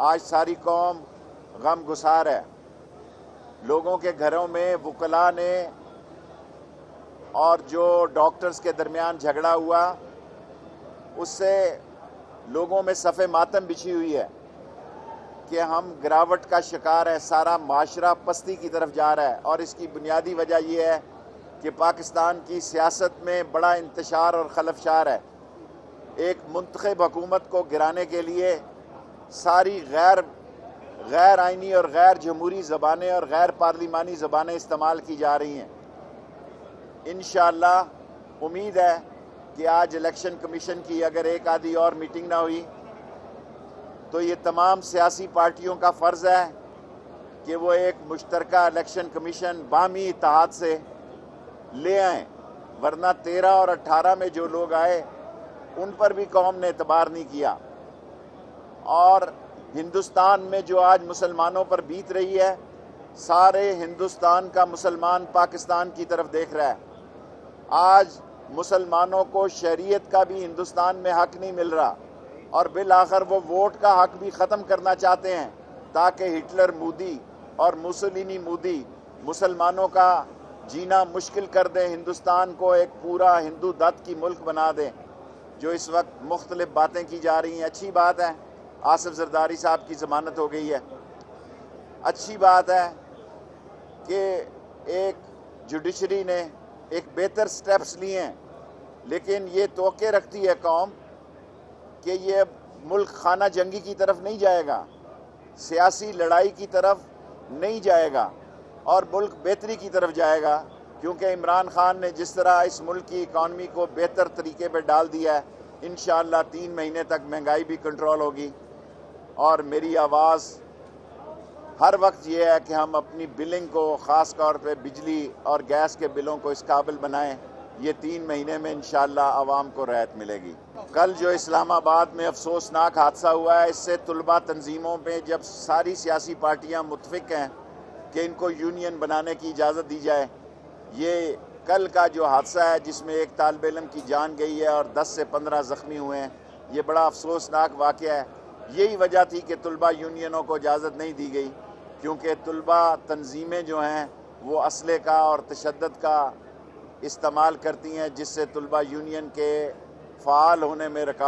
آج ساری قوم غم گسار ہے۔ لوگوں کے گھروں میں وکلاء نے اور جو ڈاکٹرز کے درمیان جھگڑا ہوا اس سے لوگوں میں صف ماتم بچھی ہوئی ہے کہ ہم گراوٹ کا شکار ہے، سارا معاشرہ پستی کی طرف جا رہا ہے، اور اس کی بنیادی وجہ یہ ہے کہ پاکستان کی سیاست میں بڑا انتشار اور خلفشار ہے۔ ایک منتخب حکومت کو گرانے کے لیے ساری غیر آئینی اور غیر جمہوری زبانیں اور غیر پارلیمانی زبانیں استعمال کی جا رہی ہیں۔ انشاءاللہ امید ہے کہ آج الیکشن کمیشن کی اگر ایک آدھی اور میٹنگ نہ ہوئی تو یہ تمام سیاسی پارٹیوں کا فرض ہے کہ وہ ایک مشترکہ الیکشن کمیشن باہمی اتحاد سے لے آئیں، ورنہ 13 اور 18 میں جو لوگ آئے ان پر بھی قوم نے اعتبار نہیں کیا۔ اور ہندوستان میں جو آج مسلمانوں پر بیت رہی ہے، سارے ہندوستان کا مسلمان پاکستان کی طرف دیکھ رہا ہے۔ آج مسلمانوں کو شہریت کا بھی ہندوستان میں حق نہیں مل رہا، اور بالآخر وہ ووٹ کا حق بھی ختم کرنا چاہتے ہیں تاکہ ہٹلر مودی اور موسولینی مودی مسلمانوں کا جینا مشکل کر دیں، ہندوستان کو ایک پورا ہندو دت کی ملک بنا دیں۔ جو اس وقت مختلف باتیں کی جا رہی ہیں، اچھی بات ہے آصف زرداری صاحب کی ضمانت ہو گئی ہے، اچھی بات ہے کہ ایک جوڈیشری نے ایک بہتر سٹیپس لیے ہیں، لیکن یہ توقع رکھتی ہے قوم کہ یہ ملک خانہ جنگی کی طرف نہیں جائے گا، سیاسی لڑائی کی طرف نہیں جائے گا، اور ملک بہتری کی طرف جائے گا، کیونکہ عمران خان نے جس طرح اس ملک کی اکانومی کو بہتر طریقے پہ ڈال دیا ہے، انشاءاللہ 3 مہینے تک مہنگائی بھی کنٹرول ہوگی۔ اور میری آواز ہر وقت یہ ہے کہ ہم اپنی بلنگ کو، خاص طور پہ بجلی اور گیس کے بلوں کو اس قابل بنائیں، یہ 3 مہینے میں انشاءاللہ عوام کو راحت ملے گی۔ کل جو اسلام آباد میں افسوسناک حادثہ ہوا ہے، اس سے طلبہ تنظیموں پہ جب ساری سیاسی پارٹیاں متفق ہیں کہ ان کو یونین بنانے کی اجازت دی جائے، یہ کل کا جو حادثہ ہے جس میں ایک طالب علم کی جان گئی ہے اور 10 سے 15 زخمی ہوئے ہیں، یہ بڑا افسوسناک واقعہ ہے۔ یہی وجہ تھی کہ طلبہ یونینوں کو اجازت نہیں دی گئی، کیونکہ طلبہ تنظیمیں جو ہیں وہ اسلحے کا اور تشدد کا استعمال کرتی ہیں، جس سے طلبہ یونین کے فعال ہونے میں رکاوٹ